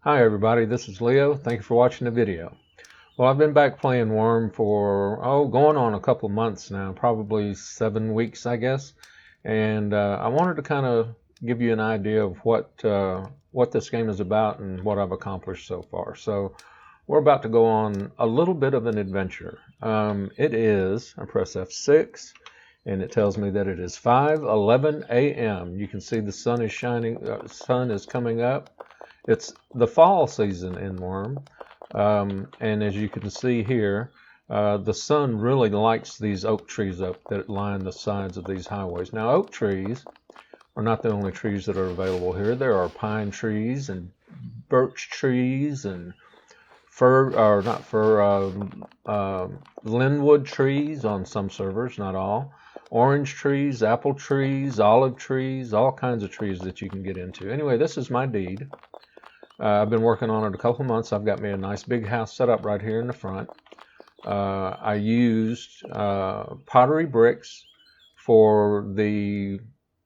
Hi everybody, this is Leo. Thank you for watching the video. Well, I've been back playing Wurm for, going on a couple months now, probably 7 weeks, I guess. And I wanted to kind of give you an idea of what this game is about and what I've accomplished so far. So we're about to go on a little bit of an adventure. I press F6, and it tells me that it is 5:11 a.m. You can see the sun is shining, sun is coming up. It's the fall season in Wurm, and as you can see here, the sun really lights these oak trees up that line the sides of these highways. Now, oak trees are not the only trees that are available here. There are pine trees and birch trees and linwood trees on some servers, not all. Orange trees, apple trees, olive trees, all kinds of trees that you can get into. Anyway, this is my deed. I've been working on it a couple months. I've got me a nice big house set up right here in the front. I used pottery bricks for the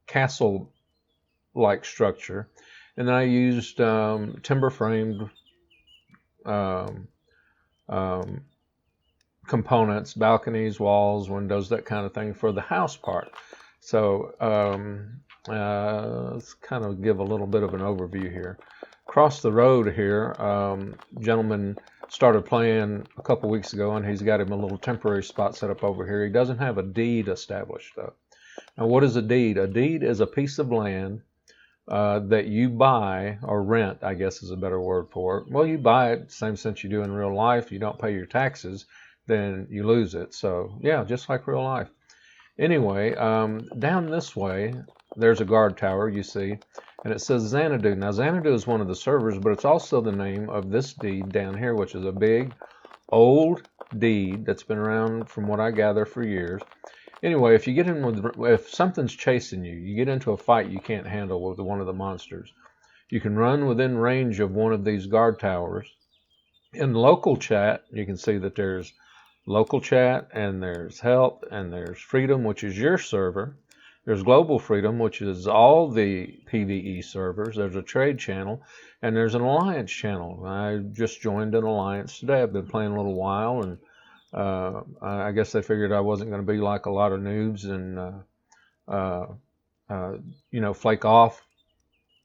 castle-like structure, and then I used timber-framed components, balconies, walls, windows, that kind of thing for the house part. So let's kind of give a little bit of an overview here. Across the road here, gentleman started playing a couple weeks ago, and he's got him a little temporary spot set up over here. He doesn't have a deed established though. Now, what is a deed? A deed is a piece of land that you buy, or rent, I guess is a better word for it. Well, you buy it, same sense you do in real life. You don't pay your taxes, then you lose it. So yeah, just like real life. Anyway, down this way, there's a guard tower, you see, and it says Xanadu. Now, Xanadu is one of the servers, but it's also the name of this deed down here, which is a big, old deed that's been around, from what I gather, for years. Anyway, if something's chasing you, you get into a fight you can't handle with one of the monsters, you can run within range of one of these guard towers. In local chat, you can see that there's local chat, and there's help, and there's freedom, which is your server. There's global freedom, which is all the PvE servers. There's a trade channel, and there's an alliance channel. I just joined an alliance today. I've been playing a little while, and I guess they figured I wasn't going to be like a lot of noobs and flake off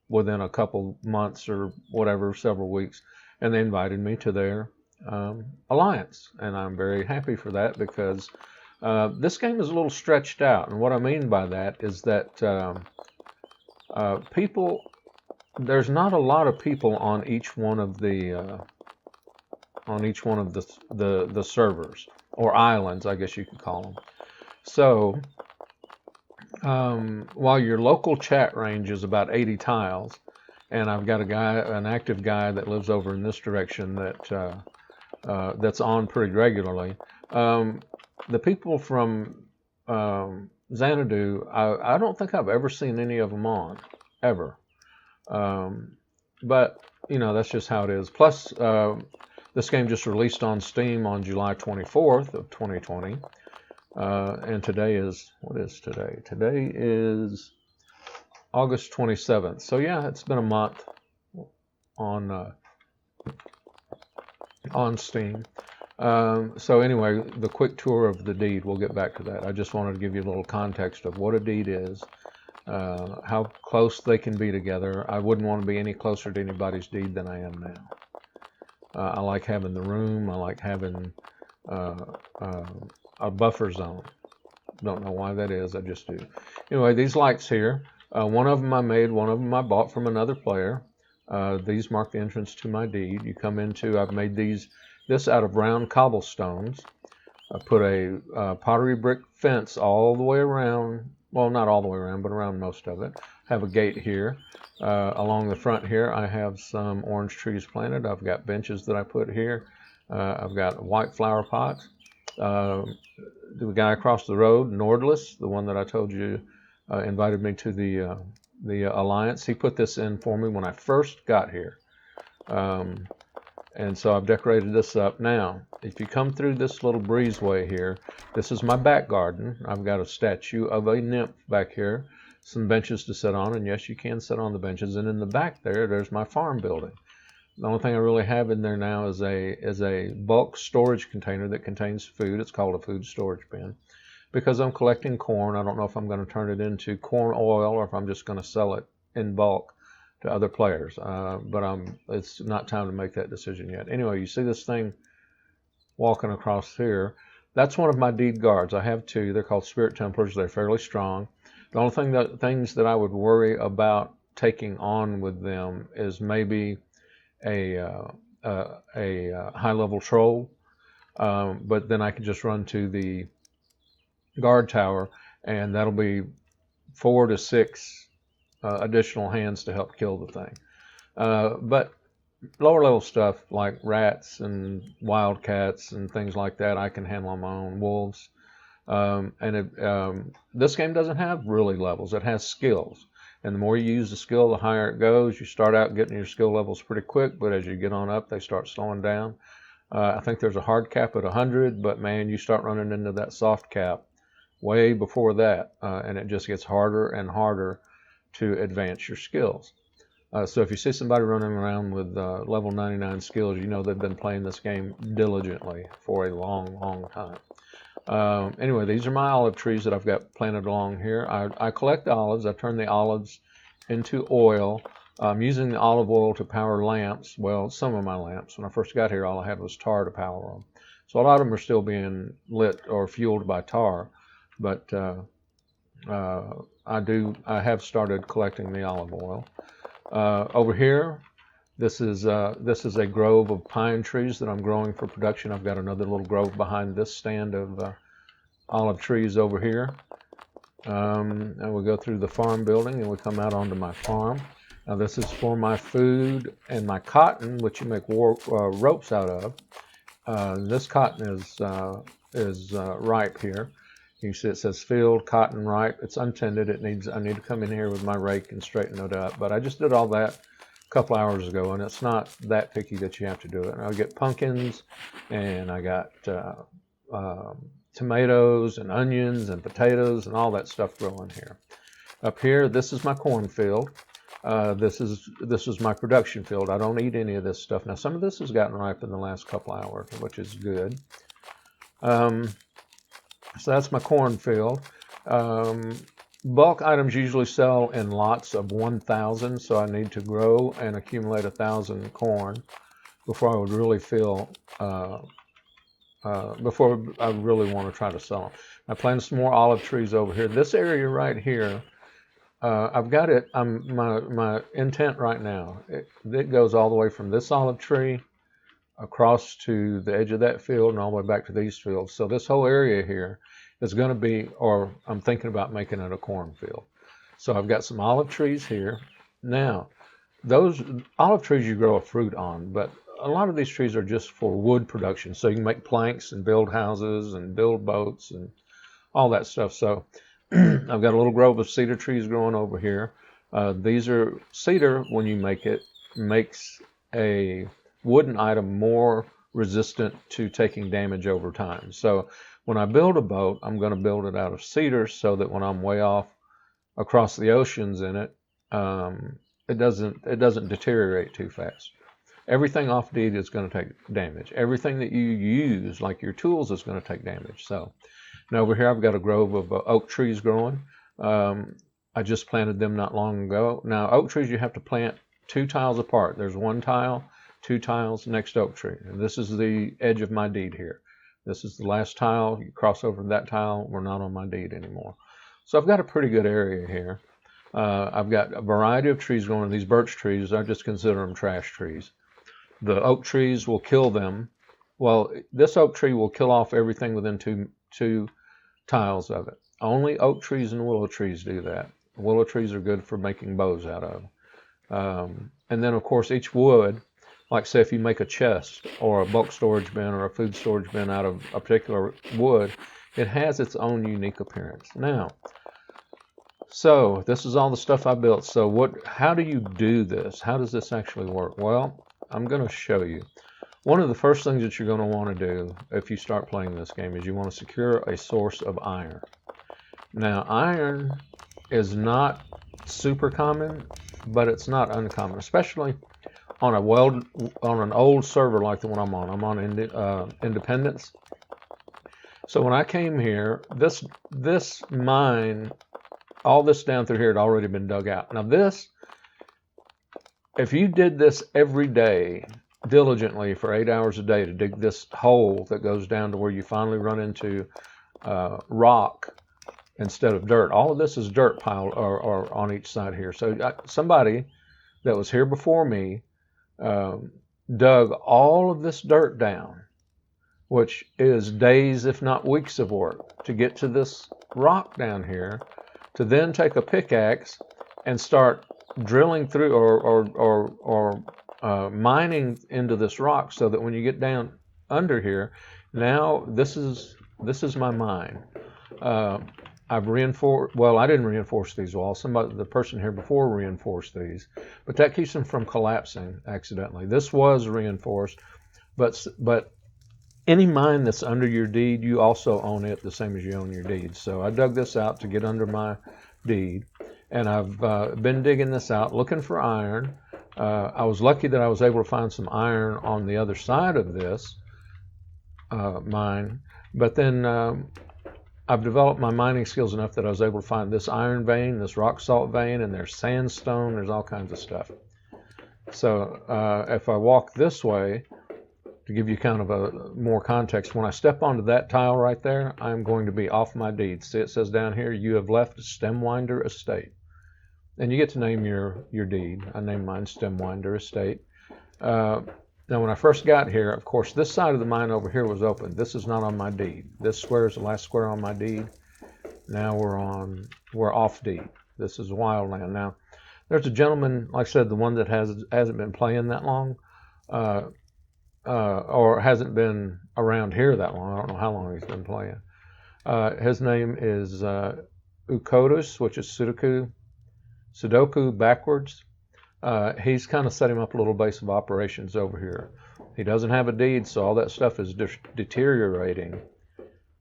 within a couple months or whatever, several weeks, and they invited me to their alliance, and I'm very happy for that, because this game is a little stretched out, and what I mean by that is that there's not a lot of people on each one of the servers, or islands, I guess you could call them. So while your local chat range is about 80 tiles, and I've got an active guy that lives over in this direction that's on pretty regularly. The people from Xanadu, I don't think I've ever seen any of them on, ever. But, that's just how it is. Plus, this game just released on Steam on July 24th of 2020. And today is, what is today? Today is August 27th. So yeah, it's been a month on Steam. So anyway, the quick tour of the deed, we'll get back to that. I just wanted to give you a little context of what a deed is, how close they can be together. I wouldn't want to be any closer to anybody's deed than I am now. I like having the room. I like having a buffer zone. Don't know why that is. I just do. Anyway, these lights here, one of them I made, one of them I bought from another player. These mark the entrance to my deed. You come into, I've made this out of round cobblestones. I put a pottery brick fence all the way around. Well, not all the way around, but around most of it. Have a gate here. Along the front here, I have some orange trees planted. I've got benches that I put here. I've got white flower pots. The guy across the road, Nordless, the one that I told you invited me to the alliance, he put this in for me when I first got here. And so I've decorated this up. Now, if you come through this little breezeway here, this is my back garden. I've got a statue of a nymph back here, some benches to sit on, and yes, you can sit on the benches. And in the back there's my farm building. The only thing I really have in there now is a bulk storage container that contains food. It's called a food storage bin. Because I'm collecting corn, I don't know if I'm going to turn it into corn oil or if I'm just going to sell it in bulk to other players. But it's not time to make that decision yet. Anyway, you see this thing walking across here. That's one of my deed guards. I have two. They're called Spirit Templars. They're fairly strong. The only things that I would worry about taking on with them is maybe a high-level troll, but then I can just run to the guard tower, and that'll be 4 to 6 additional hands to help kill the thing. But lower level stuff like rats and wildcats and things like that, I can handle on my own. Wolves. This game doesn't have really levels. It has skills. And the more you use the skill, the higher it goes. You start out getting your skill levels pretty quick, but as you get on up, they start slowing down. I think there's a hard cap at 100, but man, you start running into that soft cap way before that, and it just gets harder and harder to advance your skills. So if you see somebody running around with level 99 skills, you know they've been playing this game diligently for a long, long time. Anyway, these are my olive trees that I've got planted along here. I collect olives. I turn the olives into oil. I'm using the olive oil to power lamps. Well, some of my lamps. When I first got here, all I had was tar to power them. So a lot of them are still being lit or fueled by tar. But I have started collecting the olive oil. Over here, this is a grove of pine trees that I'm growing for production. I've got another little grove behind this stand of olive trees over here. And we go through the farm building and we come out onto my farm. Now this is for my food and my cotton, which you make ropes out of. This cotton is ripe here. You see it says field cotton ripe. It's untended. I need to come in here with my rake and straighten it up. But I just did all that a couple hours ago, and it's not that picky that you have to do it. And I get pumpkins, and I got tomatoes and onions and potatoes and all that stuff growing here. Up here, this is my cornfield. This is my production field. I don't eat any of this stuff. Now, some of this has gotten ripe in the last couple hours, which is good. So that's my cornfield. Bulk items usually sell in lots of 1,000, so I need to grow and accumulate 1,000 corn before I would really before I really want to try to sell them. I planted some more olive trees over here. This area right here, I've got it. My intent right now, it goes all the way from this olive tree across to the edge of that field and all the way back to these fields. So this whole area here is going to be, or I'm thinking about making it a cornfield. So I've got some olive trees here. Now, those olive trees you grow a fruit on, but a lot of these trees are just for wood production. So you can make planks and build houses and build boats and all that stuff. So I've got a little grove of cedar trees growing over here. These are cedar, when you make it, makes a wooden item more resistant to taking damage over time. So when I build a boat, I'm going to build it out of cedar so that when I'm way off across the oceans in it, it doesn't deteriorate too fast. Everything off deed is going to take damage. Everything that you use, like your tools, is going to take damage. So now over here I've got a grove of oak trees growing. I just planted them not long ago. Now oak trees you have to plant 2 tiles apart. There's 1 tile, 2 tiles, next oak tree. And this is the edge of my deed here. This is the last tile. You cross over that tile, we're not on my deed anymore. So I've got a pretty good area here. I've got a variety of trees growing. These birch trees, I just consider them trash trees. The oak trees will kill them. Well, this oak tree will kill off everything within two tiles of it. Only oak trees and willow trees do that. Willow trees are good for making bows out of. And then, of course, each wood, like say if you make a chest or a bulk storage bin or a food storage bin out of a particular wood, it has its own unique appearance. Now, so this is all the stuff I built. So how do you do this? How does this actually work? Well, I'm going to show you. One of the first things that you're going to want to do if you start playing this game is you want to secure a source of iron. Now, iron is not super common, but it's not uncommon, especially on an old server like the one I'm on. I'm on Independence. So when I came here, this mine, all this down through here had already been dug out. Now this, if you did this every day diligently for 8 hours a day to dig this hole that goes down to where you finally run into rock instead of dirt, all of this is dirt piled or on each side here. So somebody that was here before me dug all of this dirt down, which is days, if not weeks of work to get to this rock down here, to then take a pickaxe and start drilling through or mining into this rock, so that when you get down under here, now this is my mine. I've reinforced, well, I didn't reinforce these walls. The person here before reinforced these, but that keeps them from collapsing accidentally. This was reinforced, but any mine that's under your deed, you also own it the same as you own your deed. So I dug this out to get under my deed, and I've been digging this out looking for iron. I was lucky that I was able to find some iron on the other side of this mine, but then I've developed my mining skills enough that I was able to find this iron vein, this rock salt vein, and there's sandstone, there's all kinds of stuff. So if I walk this way, to give you kind of a more context, when I step onto that tile right there, I'm going to be off my deed. See, it says down here, you have left Stemwinder Estate. And you get to name your deed. I named mine Stemwinder Estate. Now, when I first got here, of course, this side of the mine over here was open. This is not on my deed. This square is the last square on my deed. Now we're off deed. This is wildland. Now, there's a gentleman, like I said, the one that hasn't been playing that long, or hasn't been around here that long. I don't know how long he's been playing. His name is Ukodus, which is Sudoku backwards. He's kind of set him up a little base of operations over here. He doesn't have a deed, so all that stuff is deteriorating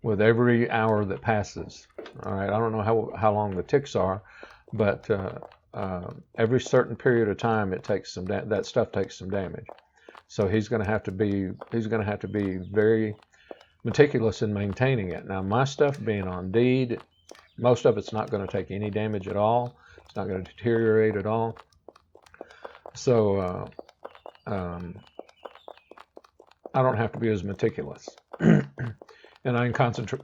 with every hour that passes. All right, I don't know how long the ticks are, but every certain period of time, it takes that stuff takes some damage. So he's going to have to be very meticulous in maintaining it. Now, my stuff being on deed, most of it's not going to take any damage at all. It's not going to deteriorate at all. So I don't have to be as meticulous, and I can concentrate.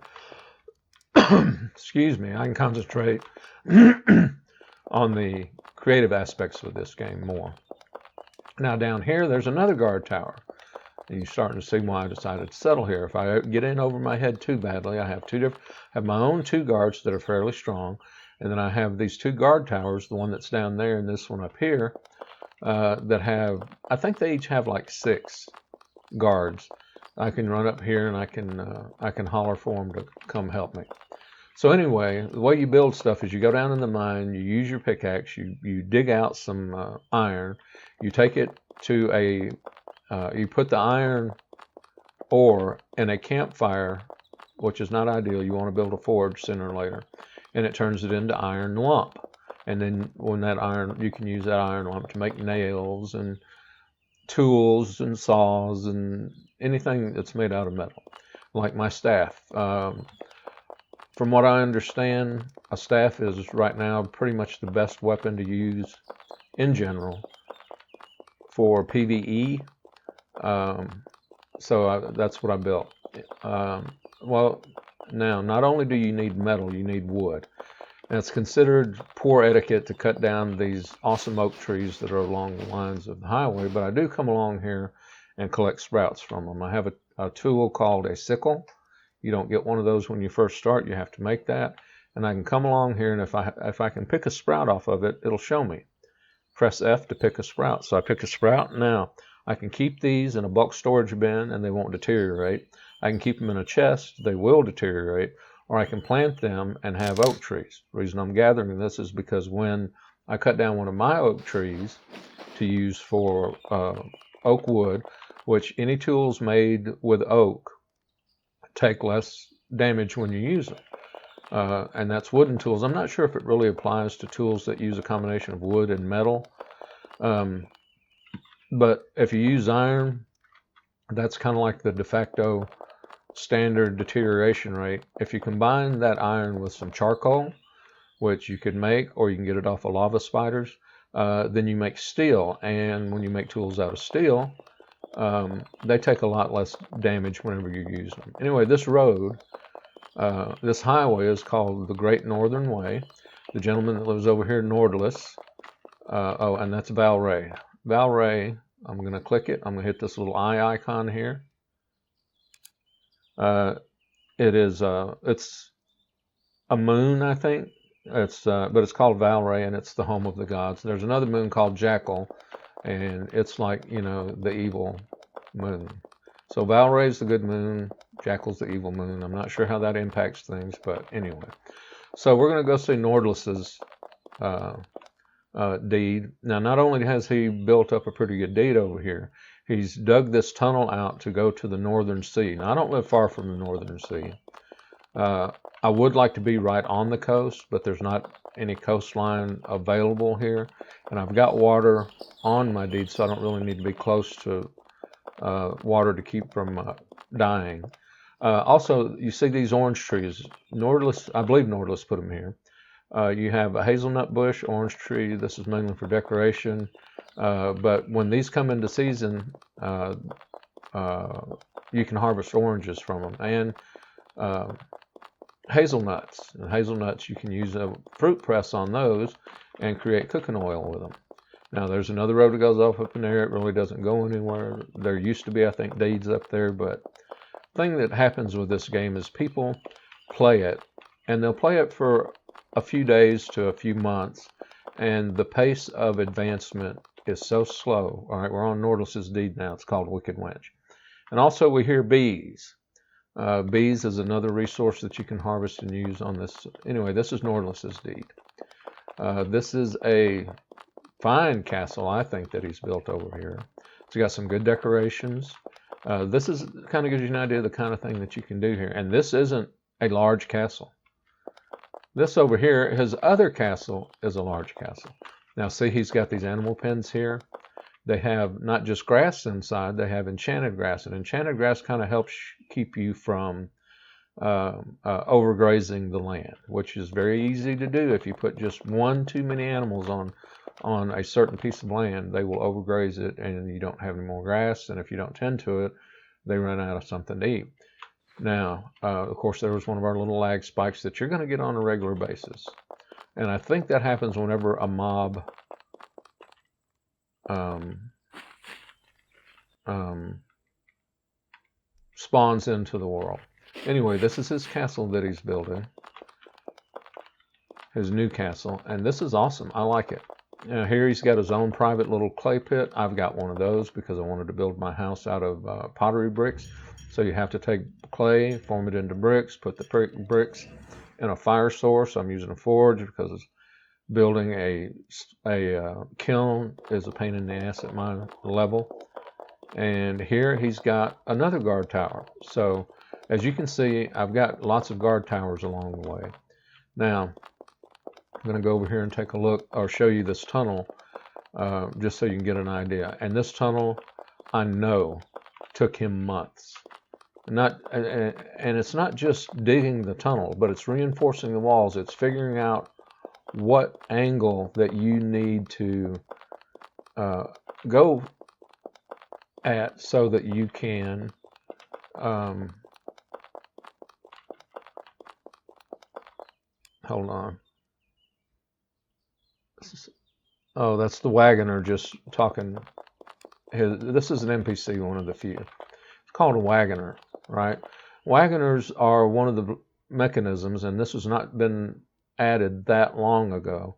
Excuse me. I can concentrate on the creative aspects of this game more. Now down here, there's another guard tower, and you're starting to see why I decided to settle here. If I get in over my head too badly, I have my own two guards that are fairly strong, and then I have these two guard towers, the one that's down there and this one up here, that have, I think they each have like 6 guards. I can run up here and I can holler for them to come help me. So anyway, the way you build stuff is you go down in the mine, you use your pickaxe, you dig out some iron, you take it to you put the iron ore in a campfire, which is not ideal. You want to build a forge sooner or later, and it turns it into iron lump. And then when that iron, you can use that iron lump to make nails and tools and saws and anything that's made out of metal, like my staff. From what I understand, a staff is right now pretty much the best weapon to use in general for PvE. So that's what I built. Well, now, not only do you need metal, you need wood. And it's considered poor etiquette to cut down these awesome oak trees that are along the lines of the highway, but I do come along here and collect sprouts from them. I have a tool called a sickle. You don't get one of those when you first start. You have to make that. And I can come along here, and if I can pick a sprout off of it, it'll show me. Press F to pick a sprout. So I pick a sprout. Now, I can keep these in a bulk storage bin, and they won't deteriorate. I can keep them in a chest. They will deteriorate. Or I can plant them and have oak trees. The reason I'm gathering this is because when I cut down one of my oak trees to use for oak wood, which any tools made with oak take less damage when you use them. And that's wooden tools. I'm not sure if it really applies to tools that use a combination of wood and metal. But if you use iron, that's kind of like the de facto standard deterioration rate. If you combine that iron with some charcoal, which you could make, or you can get it off of lava spiders, then you make steel. And when you make tools out of steel, they take a lot less damage whenever you use them. Anyway, this road, this highway is called the Great Northern Way. The gentleman that lives over here, Nordless, oh, and that's Val Ray. Val Ray, I'm going to click it. I'm going to hit this little eye icon here. It's a moon, I think. But it's called Val Ray, and it's the home of the gods. There's another moon called Jackal, and it's like, the evil moon. So Val Ray's the good moon, Jackal's the evil moon. I'm not sure how that impacts things, but anyway. So we're going to go see Nordless's deed. Now, not only has he built up a pretty good deed over here, he's dug this tunnel out to go to the Northern Sea. Now, I don't live far from the Northern Sea. I would like to be right on the coast, but there's not any coastline available here. And I've got water on my deed, so I don't really need to be close to water to keep from dying. Also, you see these orange trees. Nordless, I believe Nordless put them here. You have a hazelnut bush, orange tree. This is mainly for decoration. But when these come into season, you can harvest oranges from them. And hazelnuts. And hazelnuts, you can use a fruit press on those and create cooking oil with them. Now, there's another road that goes off up in there. It really doesn't go anywhere. There used to be, I think, deeds up there. But the thing that happens with this game is people play it, and they'll play it for a few days to a few months, and the pace of advancement is so slow. All right, we're on Nordless's deed now. It's called Wicked Wench. And also we hear bees. Bees is another resource that you can harvest and use on this. Anyway, this is Nordless's deed. This is a fine castle, I think, that he's built over here. It's got some good decorations. This is kind of gives you an idea of the kind of thing that you can do here. And this isn't a large castle. This over here, his other castle, is a large castle. Now see, he's got these animal pens here. They have not just grass inside, they have enchanted grass. And enchanted grass kind of helps keep you from overgrazing the land, which is very easy to do. If you put just one too many animals on a certain piece of land, they will overgraze it and you don't have any more grass. And if you don't tend to it, they run out of something to eat. Now, of course, there was one of our little lag spikes that you're going to get on a regular basis. And I think that happens whenever a mob spawns into the world. Anyway, this is his castle that he's building. His new castle. And this is awesome. I like it. Here he's got his own private little clay pit. I've got one of those because I wanted to build my house out of pottery bricks. So you have to take clay, form it into bricks, put the bricks in a fire source. I'm using a forge because building a kiln is a pain in the ass at my level. And here he's got another guard tower. So as you can see, I've got lots of guard towers along the way. Now, I'm going to go over here and take a look or show you this tunnel just so you can get an idea. And this tunnel, I know, took him months. And it's not just digging the tunnel, but it's reinforcing the walls. It's figuring out what angle that you need to go at so that you can hold on. Oh, that's the wagoner just talking. This is an NPC, one of the few. It's called a wagoner, right? Wagoners are one of the mechanisms, and this has not been added that long ago,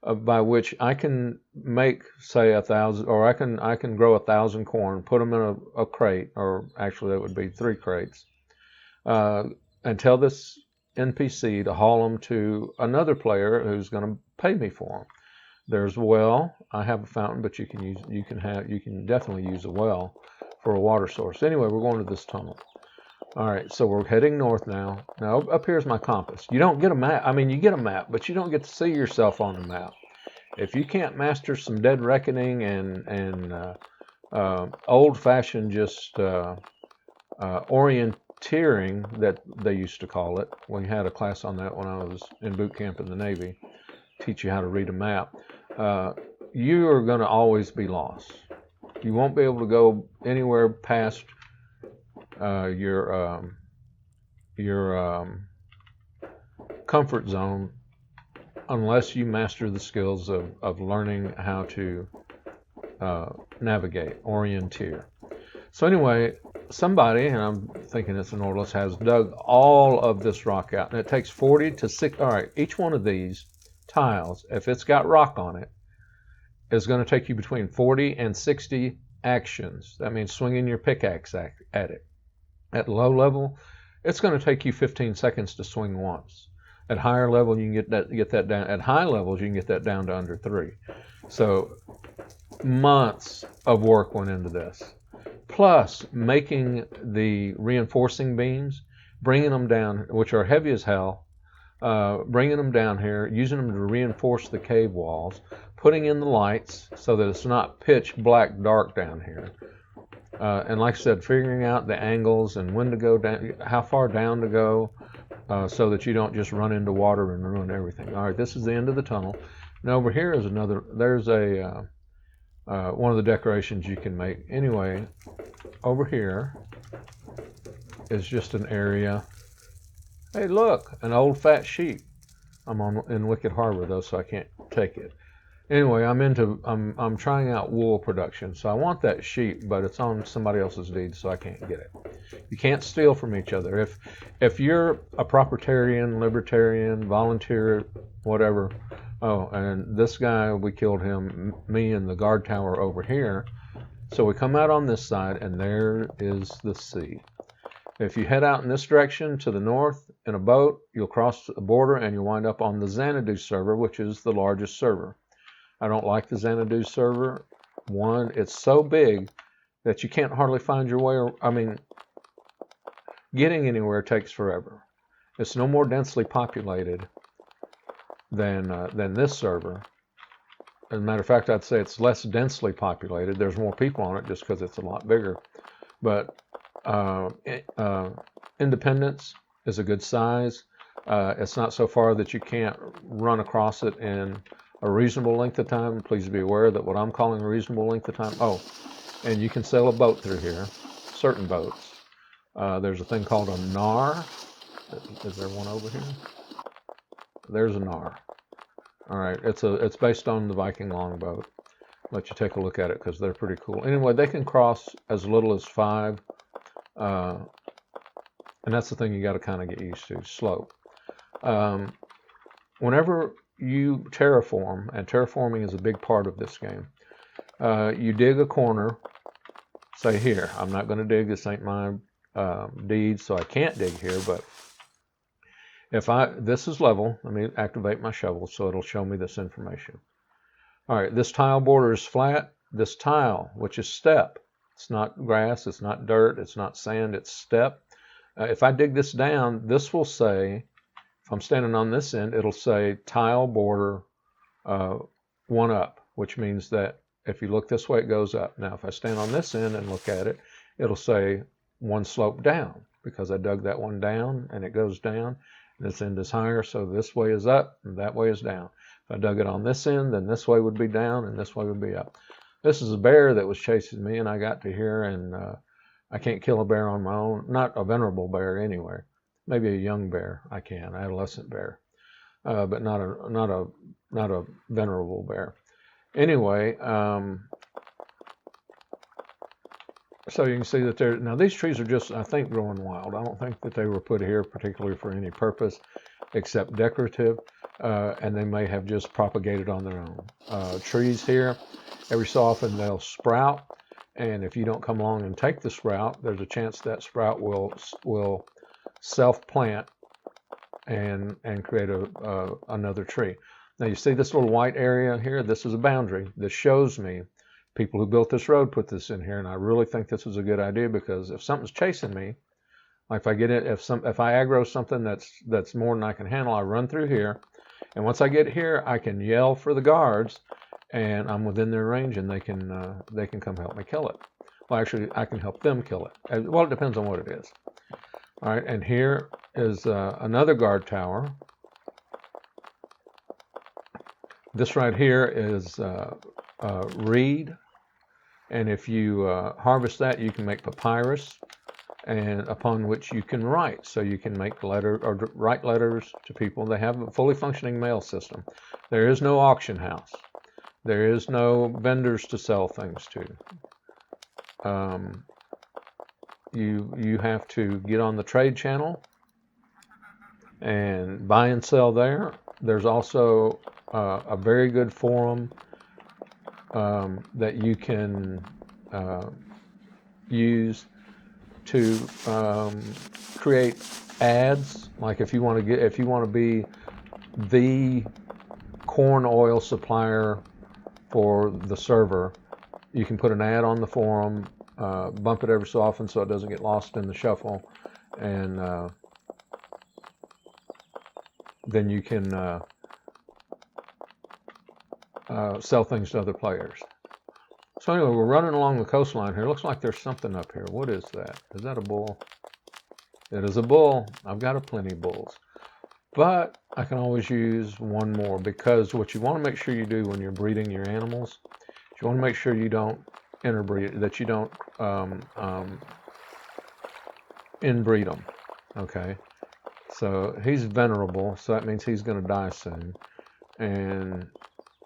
by which I can make, say, 1,000, or I can grow 1,000 corn, put them in a crate, or actually that would be 3 crates, and tell this NPC to haul them to another player who's going to pay me for them. There's a well. I have a fountain, but you can definitely use a well for a water source. Anyway, we're going to this tunnel. All right, so we're heading north now. Now up here's my compass. You don't get a map. I mean, you get a map, but you don't get to see yourself on the map. If you can't master some Dead Reckoning and Old-fashioned just orienteering, that they used to call it. We had a class on that when I was in boot camp in the Navy, teach you how to read a map. You are going to always be lost. You won't be able to go anywhere past your comfort zone unless you master the skills of learning how to navigate, orienteer. So anyway, somebody, and I'm thinking it's an Nautilus, has dug all of this rock out, and it takes 40 to 60. All right, each one of these tiles, if it's got rock on it, is going to take you between 40 and 60 actions. That means swinging your pickaxe at it. At low level, it's going to take you 15 seconds to swing once. At higher level, you can get that down. At high levels, you can get that down to under 3. So months of work went into this. Plus making the reinforcing beams, bringing them down, which are heavy as hell, bringing them down here, using them to reinforce the cave walls, putting in the lights so that it's not pitch black dark down here. And like I said, figuring out the angles and when to go down, how far down to go, so that you don't just run into water and ruin everything. All right, this is the end of the tunnel. Now over here is another, there's a one of the decorations you can make. Anyway, over here is just an area. Hey, look, an old fat sheep. I'm in Wicked Harbor though, so I can't take it. Anyway, I'm trying out wool production, so I want that sheep, but it's on somebody else's deed, so I can't get it. You can't steal from each other. If you're a proprietarian, libertarian, volunteer, whatever. Oh, and this guy, we killed him, me and the guard tower over here. So we come out on this side, and there is the sea. If you head out in this direction to the north in a boat, you'll cross the border and you'll wind up on the Xanadu server, which is the largest server. I don't like the Xanadu server. One, it's so big that you can't hardly find your way. I mean, getting anywhere takes forever. It's no more densely populated than this server. As a matter of fact, I'd say it's less densely populated. There's more people on it just because it's a lot bigger. But Independence is a good size. It's not so far that you can't run across it in a reasonable length of time. Please be aware that what I'm calling a reasonable length of time. Oh, and you can sail a boat through here, certain boats. There's a thing called a nar. Is there one over here? There's a nar. All right, it's based on the Viking longboat. Let you take a look at it because they're pretty cool. Anyway, they can cross as little as 5, and that's the thing you got to kind of get used to. Slope. Whenever you terraform, and terraforming is a big part of this game, you dig a corner. Say here, I'm not going to dig. This ain't my deed, so I can't dig here. But if this is level, let me activate my shovel so it'll show me this information. All right, this tile border is flat. This tile, which is step, it's not grass, it's not dirt, it's not sand, it's step. If I dig this down, this will say, if I'm standing on this end, it'll say tile border 1 up, which means that if you look this way, it goes up. Now, if I stand on this end and look at it, it'll say 1 slope down because I dug that one down and it goes down. This end is higher, so this way is up and that way is down. If I dug it on this end, then this way would be down and this way would be up. This is a bear that was chasing me, and I got to here, and I can't kill a bear on my own. Not a venerable bear anyway. Maybe a young bear I can, adolescent bear, but not a venerable bear. Anyway, so you can see that now these trees are just, I think, growing wild. I don't think that they were put here particularly for any purpose except decorative, and they may have just propagated on their own. Trees here, every so often they'll sprout, and if you don't come along and take the sprout, there's a chance that sprout will self-plant and create another tree. Now you see this little white area here? This is a boundary. This shows me people who built this road put this in here, and I really think this is a good idea because if something's chasing me, like if I get it, if I aggro something that's more than I can handle, I run through here, and once I get here, I can yell for the guards, and I'm within their range, and they can come help me kill it. Well, actually, I can help them kill it. Well, it depends on what it is. All right, and here is another guard tower. This right here is reed, and if you harvest that, you can make papyrus, and upon which you can write. So you can make write letters to people. They have a fully functioning mail system. There is no auction house. There is no vendors to sell things to. You have to get on the trade channel and buy and sell there. There's also a very good forum that you can use to create ads. Like if you want to be the corn oil supplier for the server, you can put an ad on the forum, bump it every so often so it doesn't get lost in the shuffle, and then you can sell things to other players. So anyway, we're running along the coastline here. Looks like there's something up here. What is that? Is that a bull? It is a bull. I've got a plenty of bulls. But I can always use one more, because what you want to make sure you do when you're breeding your animals, you want to make sure you don't interbreed, that you don't inbreed them. Okay, so he's venerable, so that means he's going to die soon, and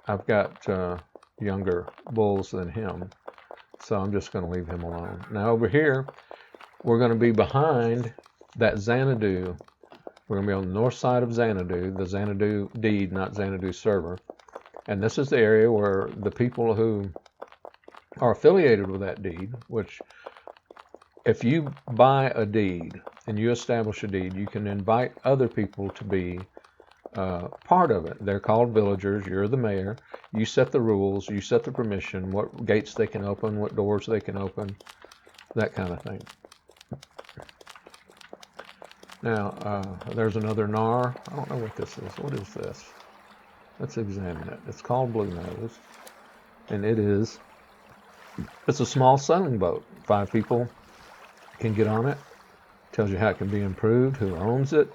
I've got younger bulls than him, so I'm just going to leave him alone. Now over here, we're going to be behind that Xanadu. We're going to be on the north side of Xanadu, the Xanadu deed, not Xanadu server. And this is the area where the people who are affiliated with that deed, which if you buy a deed and you establish a deed, you can invite other people to be part of it. They're called villagers. You're the mayor. You set the rules. You set the permission, what gates they can open, what doors they can open, that kind of thing. Now, there's another gnar. I don't know what this is. What is this? Let's examine it. It's called Blue Nose, and it's a small sailing boat. 5 people can get on it. Tells you how it can be improved, who owns it.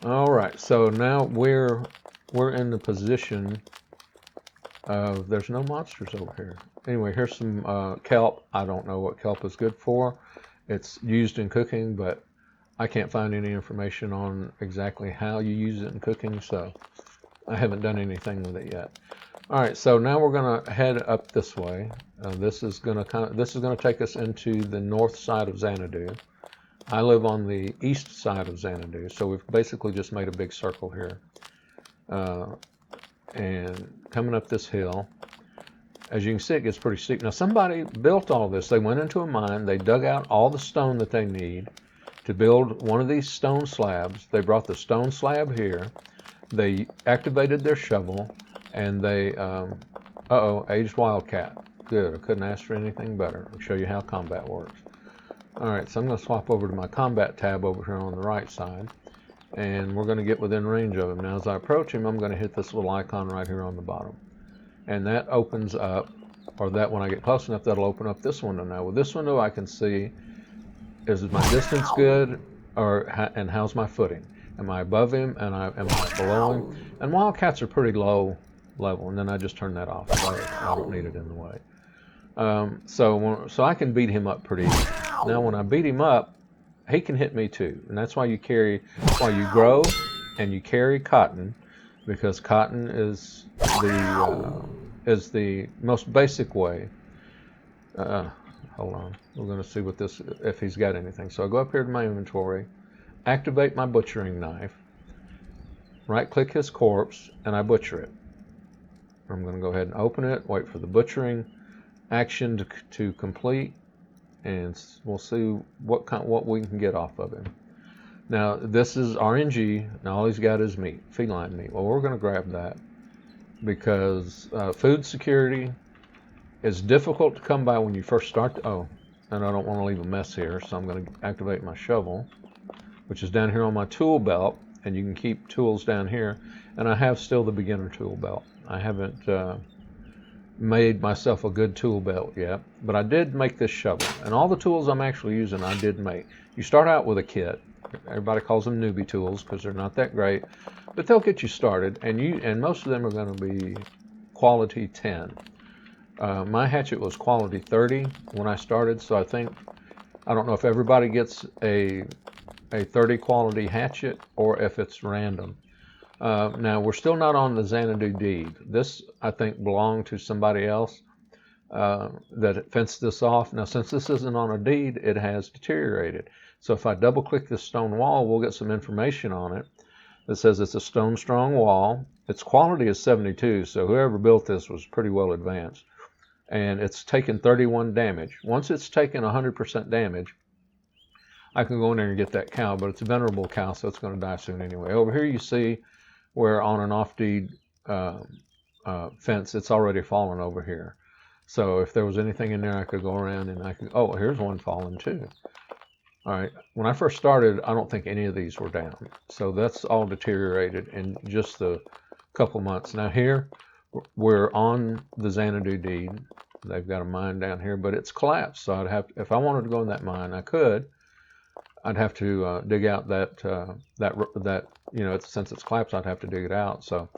All right, so now we're in the position of, there's no monsters over here. Anyway, here's some kelp. I don't know what kelp is good for. It's used in cooking, but I can't find any information on exactly how you use it in cooking, so I haven't done anything with it yet. All right, so now we're going to head up this way. This is going to take us into the north side of Xanadu. I live on the east side of Xanadu, so we've basically just made a big circle here. And coming up this hill, as you can see, it gets pretty steep. Now, somebody built all this. They went into a mine. They dug out all the stone that they need to build one of these stone slabs. They brought the stone slab here. They activated their shovel, and they, aged wildcat. Good, I couldn't ask for anything better. I'll show you how combat works. All right, so I'm going to swap over to my combat tab over here on the right side, and we're going to get within range of him. Now, as I approach him, I'm going to hit this little icon right here on the bottom, and that opens up, or that when I get close enough, that'll open up this window. Now, with this window, I can see, is my distance good, and how's my footing? Am I above him, and am I below him? And wildcats are pretty low level, and then I just turn that off. I don't need it in the way. So I can beat him up pretty easy. Now, when I beat him up, he can hit me too, and that's why you grow and you carry cotton, because cotton is the most basic way. Hold on, we're going to see if he's got anything. So I go up here to my inventory, activate my butchering knife, right-click his corpse, and I butcher it. I'm going to go ahead and open it, wait for the butchering action to complete, and we'll see what we can get off of him. Now, this is RNG, and all he's got is meat, feline meat. Well, we're going to grab that because food security is difficult to come by when you first start. And I don't want to leave a mess here, so I'm going to activate my shovel, which is down here on my tool belt. and you can keep tools down here. And I have still the beginner tool belt. I haven't made myself a good tool belt yet, but I did make this shovel, and all the tools I'm actually using I did make. You start out with a kit. Everybody calls them newbie tools because they're not that great, but they'll get you started, and most of them are going to be quality 10. My hatchet was quality 30 when I started, so I don't know if everybody gets a 30 quality hatchet or if it's random. Now, we're still not on the Xanadu deed. This, I think, belonged to somebody else that fenced this off. Now, since this isn't on a deed, it has deteriorated. So if I double-click this stone wall, we'll get some information on it that says it's a stone-strong wall. Its quality is 72, so whoever built this was pretty well advanced. And it's taken 31 damage. Once it's taken 100% damage, I can go in there and get that cow, but it's a venerable cow, so it's going to die soon anyway. Over here you see where on an off-deed fence, it's already fallen over here. So if there was anything in there, I could go around and I could, oh, here's one fallen too. All right, when I first started, I don't think any of these were down. So that's all deteriorated in just a couple months. Now here, we're on the Xanadu deed. They've got a mine down here, but it's collapsed. So I'd have, if I wanted to go in that mine, I could. I'd have to dig out that you know, since it's collapsed, I'd have to dig it out. So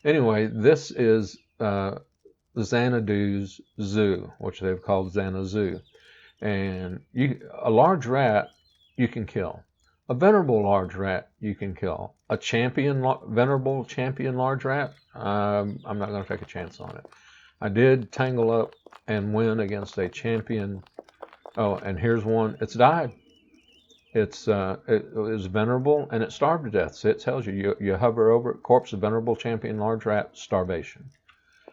anyway, this is Xanadu's zoo, which they've called Xanadu. And a large rat you can kill. A venerable large rat you can kill. A venerable champion large rat, I'm not going to take a chance on it. I did tangle up and win against a champion. Oh, and here's one. It's died. It is venerable and it starved to death. So it tells you, you hover over it, corpse of venerable champion large rat, starvation.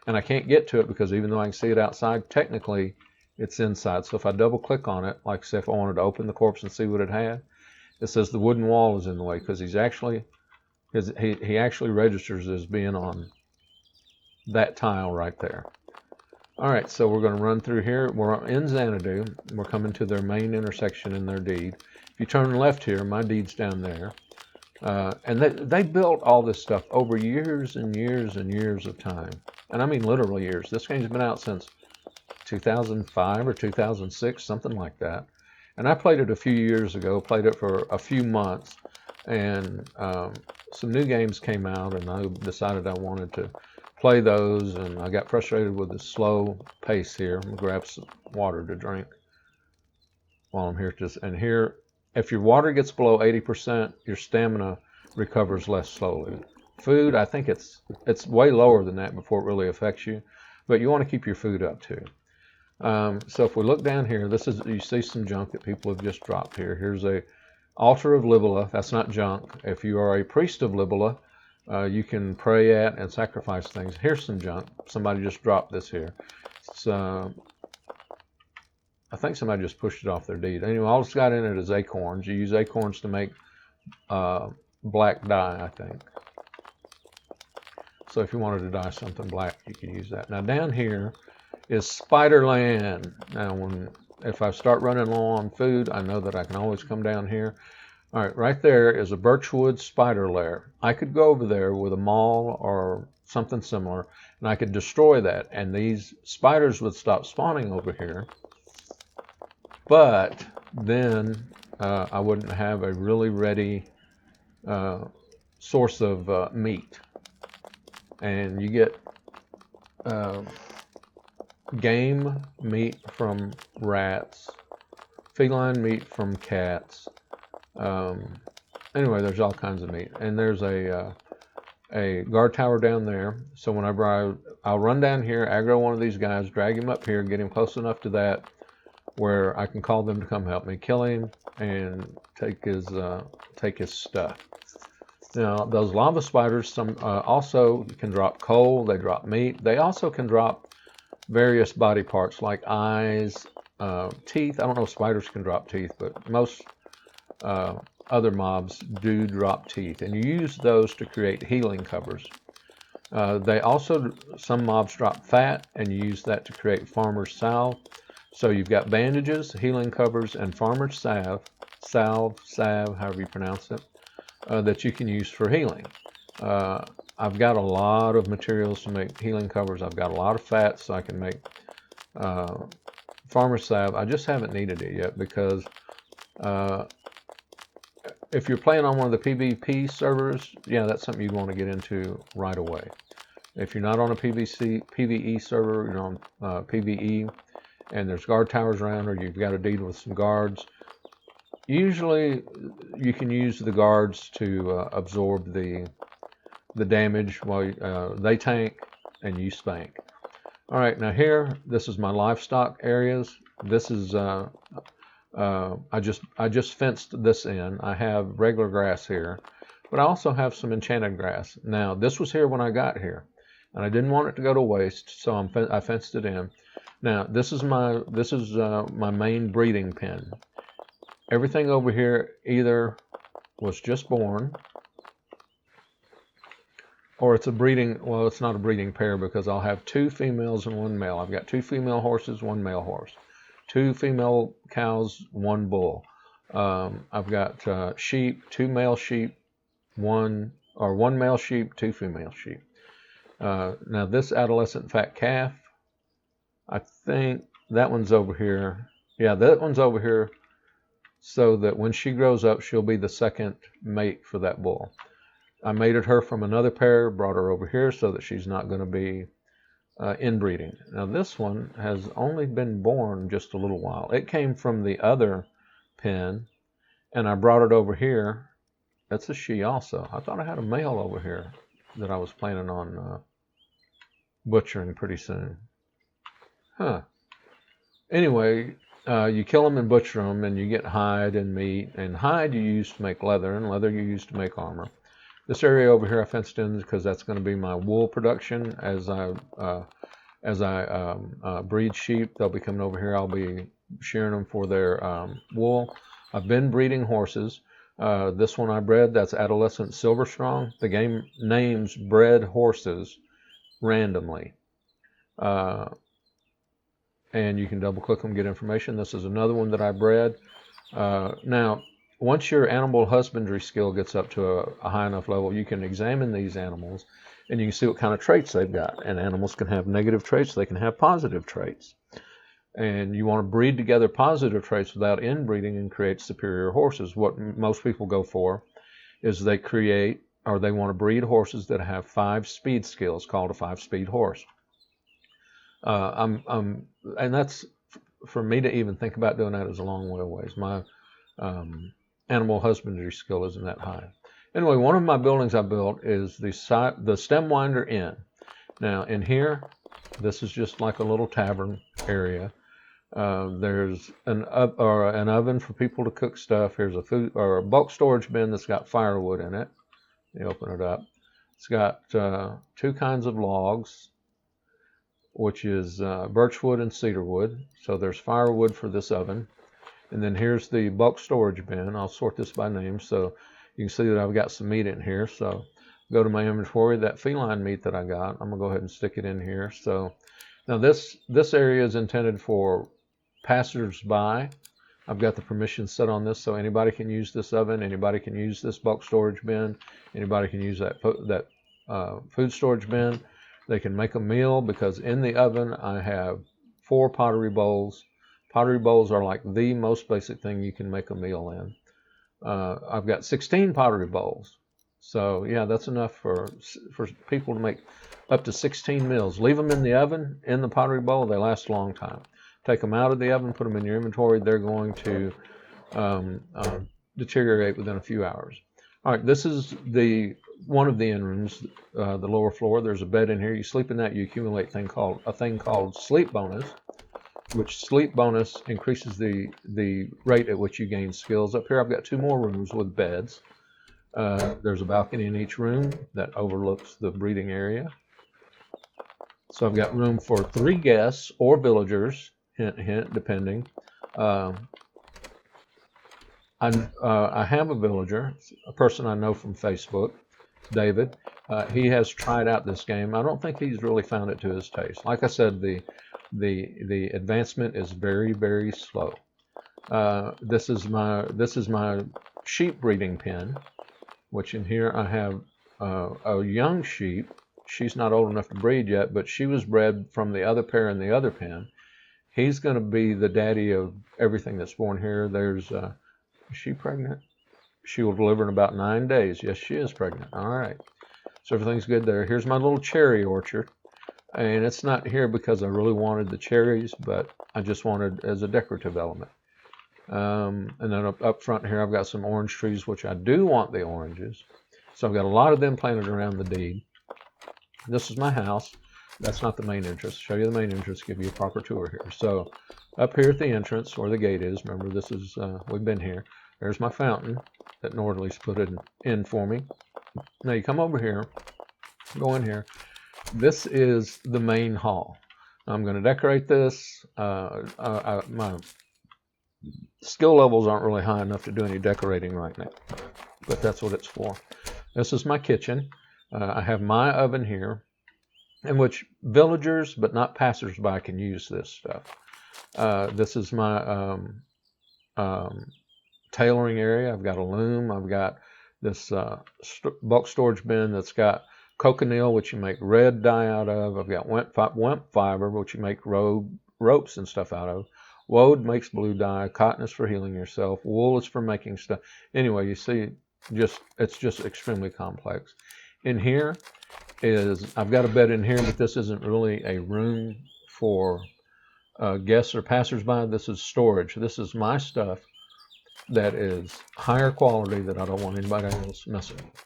And I can't get to it because even though I can see it outside, technically it's inside. So if I double click on it, like say if I wanted to open the corpse and see what it had, it says the wooden wall is in the way because he actually registers as being on that tile right there. All right, so we're going to run through here. We're in Xanadu. We're coming to their main intersection in their deed. If you turn left here, my deed's down there. And they built all this stuff over years and years and years of time. And I mean literally years. This game's been out since 2005 or 2006, something like that. And I played it a few years ago, played it for a few months. And some new games came out, and I decided I wanted to play those, and I got frustrated with the slow pace here. I'm going to grab some water to drink while I'm here. And here, if your water gets below 80%, your stamina recovers less slowly. Food, I think it's way lower than that before it really affects you, but you want to keep your food up too. So if we look down here, you see some junk that people have just dropped here. Here's a altar of Libela. That's not junk. If you are a priest of Libela, you can pray at and sacrifice things. Here's some junk. Somebody just dropped this here. So I think somebody just pushed it off their deed. Anyway, all it's got in it is acorns. You use acorns to make black dye, I think. So if you wanted to dye something black, you could use that. Now down here is Spiderland. Now if I start running low on food, I know that I can always come down here. All right, right there is a birchwood spider lair. I could go over there with a maul or something similar, and I could destroy that, and these spiders would stop spawning over here. But then I wouldn't have a really ready source of meat. And you get game meat from rats, feline meat from cats. Anyway, there's all kinds of meat. And there's a guard tower down there. So whenever I'll run down here, aggro one of these guys, drag him up here, get him close enough to that where I can call them to come help me, kill him, and take his stuff. Now, those lava spiders also can drop coal, they drop meat. They also can drop various body parts like eyes, teeth. I don't know if spiders can drop teeth, but most other mobs do drop teeth. And you use those to create healing covers. Some mobs drop fat, and you use that to create farmer's salve. So you've got bandages, healing covers, and farmer's salve, however you pronounce it. that you can use for healing. I've got a lot of materials to make healing covers. I've got a lot of fats, so I can make farmer salve. I just haven't needed it yet because if you're playing on one of the PvP servers, yeah, that's something you'd want to get into right away. If you're not on a PvE server, you're on PvE, and there's guard towers around, or you've got to deal with some guards, usually you can use the guards to absorb the damage while they tank and you spank. All right, now here, this is my livestock areas. This is I just fenced this in. I have regular grass here, but I also have some enchanted grass. Now this was here when I got here, and I didn't want it to go to waste, so I fenced it in. Now this is my main breeding pen. Everything over here either was just born, or it's a breeding, well, it's not a breeding pair because I'll have 2 females and 1 male. I've got 2 female horses, 1 male horse. 2 female cows, 1 bull. I've got sheep, 2 male sheep, 1 male sheep, 2 female sheep. Now this adolescent fat calf, I think that one's over here. Yeah, that one's over here so that when she grows up, she'll be the second mate for that bull. I mated her from another pair, brought her over here so that she's not going to be inbreeding. Now this one has only been born just a little while. It came from the other pen, and I brought it over here. That's a she also. I thought I had a male over here that I was planning on butchering pretty soon. Huh. Anyway, you kill them and butcher them, and you get hide and meat. And hide you use to make leather, and leather you use to make armor. This area over here I fenced in because that's going to be my wool production. As I breed sheep, they'll be coming over here. I'll be shearing them for their wool. I've been breeding horses. This one I bred, that's adolescent silver strong. The game names bred horses randomly. And you can double click them, get information. This is another one that I bred. Now, once your animal husbandry skill gets up to a high enough level, you can examine these animals and you can see what kind of traits they've got. And animals can have negative traits, they can have positive traits. And you want to breed together positive traits without inbreeding and create superior horses. What most people go for is they create, or they want to breed horses that have 5 speed skills, called a 5-speed horse. And that's, for me to even think about doing that is a long way away. My animal husbandry skill isn't that high. Anyway, one of my buildings I built is the stem winder inn. Now in here, this is just like a little tavern area. There's an oven for people to cook stuff. Here's a food or a bulk storage bin that's got firewood in it. You open it up. It's got 2 kinds of logs, which is birchwood and cedarwood. So there's firewood for this oven. And then here's the bulk storage bin. I'll sort this by name so you can see that I've got some meat in here. So go to my inventory, that feline meat that I got, I'm gonna go ahead and stick it in here. So now this area is intended for passers-by. I've got the permission set on this so anybody can use this oven, anybody can use this bulk storage bin, anybody can use that food storage bin. They can make a meal because in the oven I have 4 pottery bowls. Pottery bowls are like the most basic thing you can make a meal in. I've got 16 pottery bowls. So yeah, that's enough for people to make up to 16 meals. Leave them in the oven, in the pottery bowl, they last a long time. Take them out of the oven, put them in your inventory, they're going to deteriorate within a few hours. All right, this is one of the inn rooms, the lower floor. There's a bed in here. You sleep in that, you accumulate a thing called sleep bonus, which sleep bonus increases the rate at which you gain skills. Up here I've got 2 more rooms with beds. There's a balcony in each room that overlooks the breeding area. So I've got room for 3 guests or villagers, hint, hint, depending. I have a villager, a person I know from Facebook, David. He has tried out this game. I don't think he's really found it to his taste. Like I said, the advancement is very, very slow. This is my sheep breeding pen. which in here I have a young sheep. She's not old enough to breed yet, but she was bred from the other pair in the other pen. He's going to be the daddy of everything that's born here. There's, is she pregnant? She will deliver in about 9 days. Yes, she is pregnant. All right. So everything's good there. Here's my little cherry orchard. And it's not here because I really wanted the cherries, but I just wanted as a decorative element. And then up front here, I've got some orange trees, which I do want the oranges. So I've got a lot of them planted around the deed. This is my house. That's not the main entrance. Show you the main entrance, give you a proper tour here. So up here at the entrance where the gate is, remember this is, we've been here. There's my fountain that Nordley's put it in for me. Now you come over here, go in here. This is the main hall. I'm going to decorate this. My skill levels aren't really high enough to do any decorating right now, but that's what it's for. This is my kitchen. I have my oven here, in which villagers, but not passersby, can use this stuff. This is my tailoring area. I've got a loom. I've got this bulk storage bin that's got cochineal, which you make red dye out of. I've got wemp fiber, which you make ropes and stuff out of. Woad makes blue dye. Cotton is for healing yourself. Wool is for making stuff. Anyway, you see, it's just extremely complex. In here is, I've got a bed in here, but this isn't really a room for guests or passersby. This is storage. This is my stuff that is higher quality that I don't want anybody else messing with.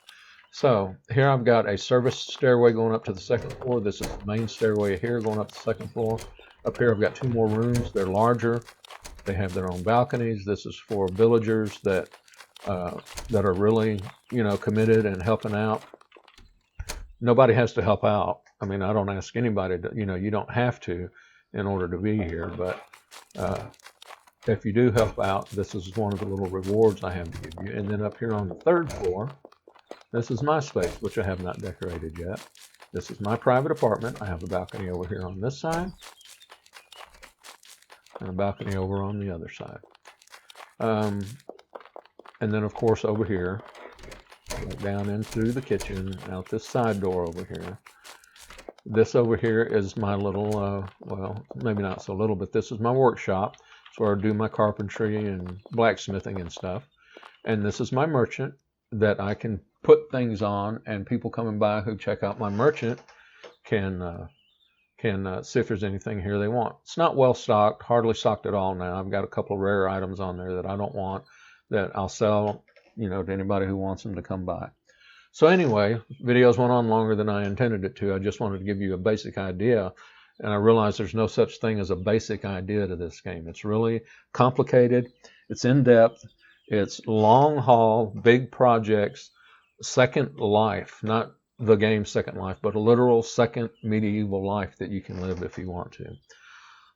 So here I've got a service stairway going up to the second floor. This is the main stairway here going up to the second floor. Up here I've got 2 more rooms. They're larger. They have their own balconies. This is for villagers that are really, committed and helping out. Nobody has to help out. I mean, I don't ask anybody to, you don't have to in order to be here, but if you do help out, this is one of the little rewards I have to give you. And then up here on the 3rd floor, this is my space, which I have not decorated yet. This is my private apartment. I have a balcony over here on this side and a balcony over on the other side. And then, of course, over here, down in through the kitchen, out this side door over here. This over here is my little, well, maybe not so little, but this is my workshop. It's where I do my carpentry and blacksmithing and stuff. And this is my merchant that I can put things on, and people coming by who check out my merchant can see if there's anything here they want. It's not well stocked, hardly stocked at all now. I've got a couple of rare items on there that I don't want, that I'll sell, to anybody who wants them to come by. So anyway, videos went on longer than I intended it to. I just wanted to give you a basic idea, and I realized there's no such thing as a basic idea to this game. It's really complicated. It's in depth. It's long haul, big projects, second life, not the game Second Life, but a literal second medieval life that you can live if you want to.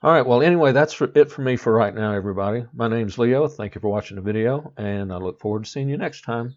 All right, well, anyway, that's it for me for right now, everybody. My name's Leo. Thank you for watching the video, and I look forward to seeing you next time.